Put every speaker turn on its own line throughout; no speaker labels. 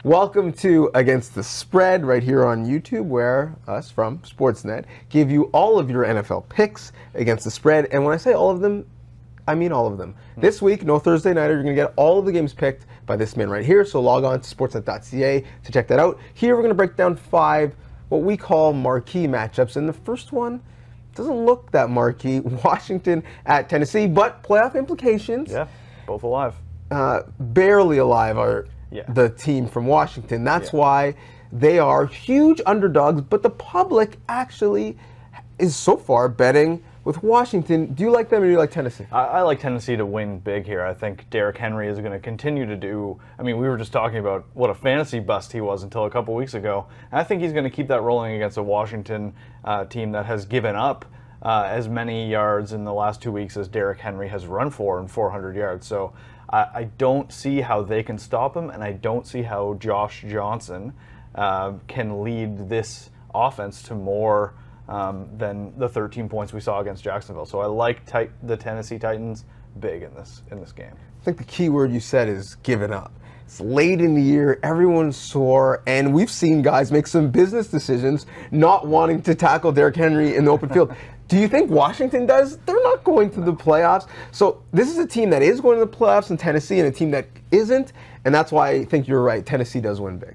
Welcome to Against the Spread right here on YouTube, where us from Sportsnet give you all of your NFL picks against the spread. And when I say all of them, I mean all of them. This week, no Thursday nighter, you're going to get all of the games picked by this man right here. So log on to sportsnet.ca to check that out. Here we're going to break down 5 what we call marquee matchups. And the first one doesn't look that marquee. Washington at Tennessee, but playoff implications.
Yeah, both alive.
Barely alive are the team from Washington. That's why they are huge underdogs, but the public actually is so far betting with Washington. Do you like them or do you like Tennessee?
I like Tennessee to win big here. I think Derrick Henry is going to continue to do, I mean, we were just talking about what a fantasy bust he was until a couple weeks ago. And I think he's going to keep that rolling against a Washington team that has given up as many yards in the last 2 weeks as Derrick Henry has run for in 400 yards. So I don't see how they can stop him, and I don't see how Josh Johnson can lead this offense to more than the 13 points we saw against Jacksonville. So I like the Tennessee Titans big in this game.
I think the key word you said is given up. It's late in the year, everyone's sore, and we've seen guys make some business decisions not wanting to tackle Derrick Henry in the open field. Do you think Washington does? They're not going to the playoffs. So this is a team that is going to the playoffs in Tennessee and a team that isn't, and that's why I think you're right. Tennessee does win big.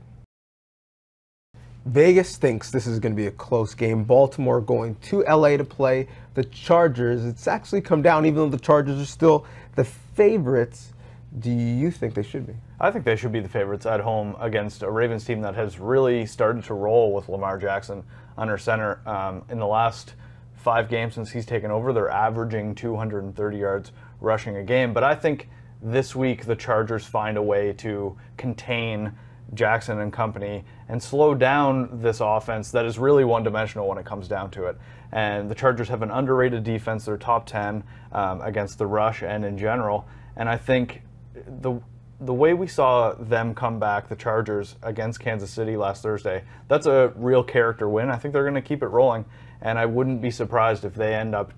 Vegas thinks this is going to be a close game. Baltimore going to LA to play the Chargers. It's actually come down, even though the Chargers are still the favorites. Do you think they should be?
I think they should be the favorites at home against a Ravens team that has really started to roll with Lamar Jackson under center. In the last 5 games since he's taken over, they're averaging 230 yards rushing a game. But I think this week the Chargers find a way to contain Jackson and company and slow down this offense that is really one-dimensional when it comes down to it. And the Chargers have an underrated defense. They're top 10 against the rush and in general. And I think the way we saw them come back, the Chargers, against Kansas City last Thursday, that's a real character win. I think they're going to keep it rolling, and I wouldn't be surprised if they end up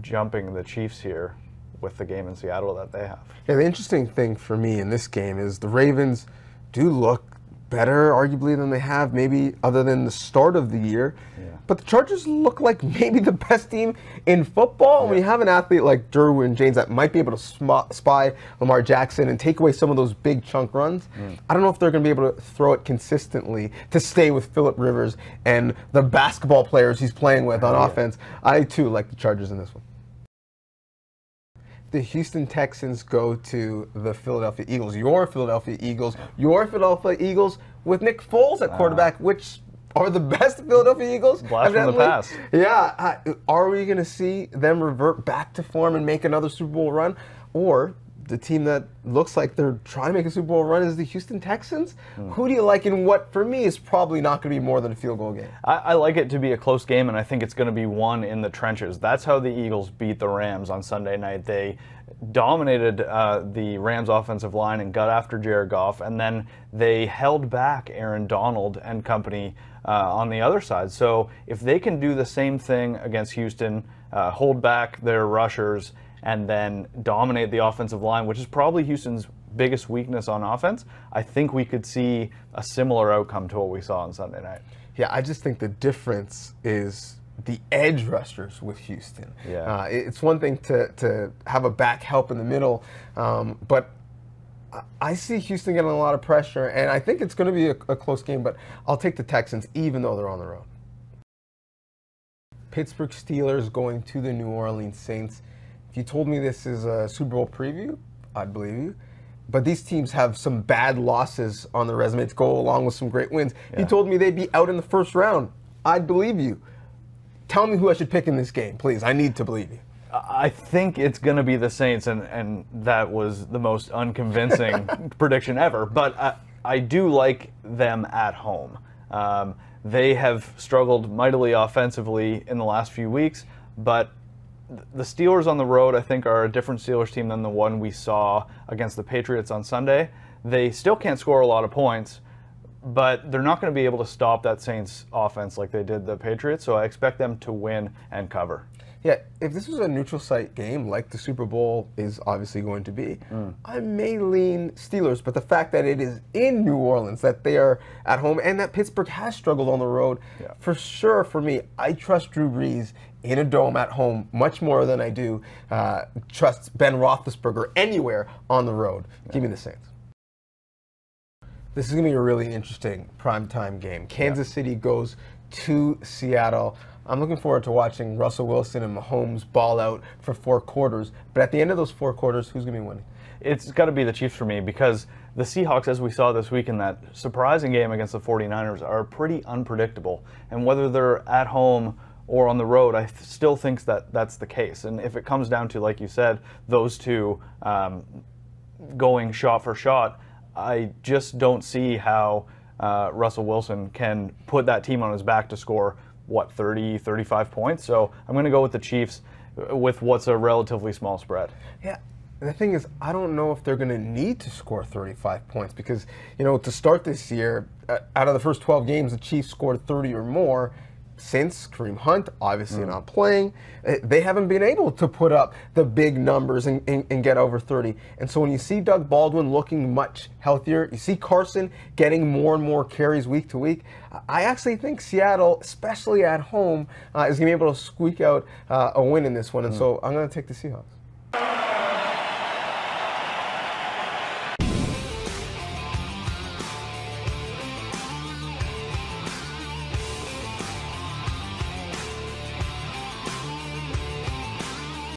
jumping the Chiefs here with the game in Seattle that they have.
Yeah, the interesting thing for me in this game is the Ravens do look better, arguably, than they have, maybe other than the start of the year. Yeah. But the Chargers look like maybe the best team in football. Yeah. When you have an athlete like Derwin James that might be able to spy Lamar Jackson and take away some of those big chunk runs, I don't know if they're going to be able to throw it consistently to stay with Phillip Rivers and the basketball players he's playing with on offense. I, too, like the Chargers in this one. The Houston Texans go to the Philadelphia Eagles. Your Philadelphia Eagles with Nick Foles at quarterback, which are the best Philadelphia Eagles.
Blast from the past.
Yeah. Are we going to see them revert back to form and make another Super Bowl run? Or the team that looks like they're trying to make a Super Bowl run is the Houston Texans? Who do you like in what, for me, is probably not going to be more than a field goal game?
I like it to be a close game, and I think it's going to be won in the trenches. That's how the Eagles beat the Rams on Sunday night. They dominated the Rams offensive line and got after Jared Goff, and then they held back Aaron Donald and company on the other side. So if they can do the same thing against Houston, hold back their rushers, and then dominate the offensive line, which is probably Houston's biggest weakness on offense, I think we could see a similar outcome to what we saw on Sunday night.
Yeah, I just think the difference is the edge rushers with Houston.
Yeah.
It's one thing to have a back help in the middle, but I see Houston getting a lot of pressure, and I think it's going to be a close game, but I'll take the Texans even though they're on the road. Pittsburgh Steelers going to the New Orleans Saints. If you told me this is a Super Bowl preview, I'd believe you. But these teams have some bad losses on the resume to go along with some great wins. Yeah. You told me they'd be out in the first round. I'd believe you. Tell me who I should pick in this game, please. I need to believe you.
I think it's going to be the Saints, and that was the most unconvincing prediction ever. But I do like them at home. They have struggled mightily offensively in the last few weeks, but the Steelers on the road, I think, are a different Steelers team than the one we saw against the Patriots on Sunday. They still can't score a lot of points, but they're not going to be able to stop that Saints offense like they did the Patriots, so I expect them to win and cover.
Yeah, if this was a neutral site game like the Super Bowl is obviously going to be, I may lean Steelers. But the fact that it is in New Orleans, that they are at home, and that Pittsburgh has struggled on the road, for sure for me, I trust Drew Brees in a dome at home much more than I do trust Ben Roethlisberger anywhere on the road. Give me the Saints. This is going to be a really interesting primetime game. Kansas City goes to Seattle. I'm looking forward to watching Russell Wilson and Mahomes ball out for 4 quarters. But at the end of those 4 quarters, who's going to be winning?
It's got to be the Chiefs for me, because the Seahawks, as we saw this week in that surprising game against the 49ers, are pretty unpredictable. And whether they're at home or on the road, I still think that that's the case. And if it comes down to, like you said, those two going shot for shot, I just don't see how Russell Wilson can put that team on his back to score, 30, 35 points. So I'm going to go with the Chiefs with what's a relatively small spread.
Yeah. And the thing is, I don't know if they're going to need to score 35 points because, to start this year, out of the first 12 games, the Chiefs scored 30 or more. Since Kareem Hunt, obviously not playing, they haven't been able to put up the big numbers and get over 30. And so when you see Doug Baldwin looking much healthier, you see Carson getting more and more carries week to week, I actually think Seattle, especially at home, is going to be able to squeak out a win in this one. And so I'm going to take the Seahawks.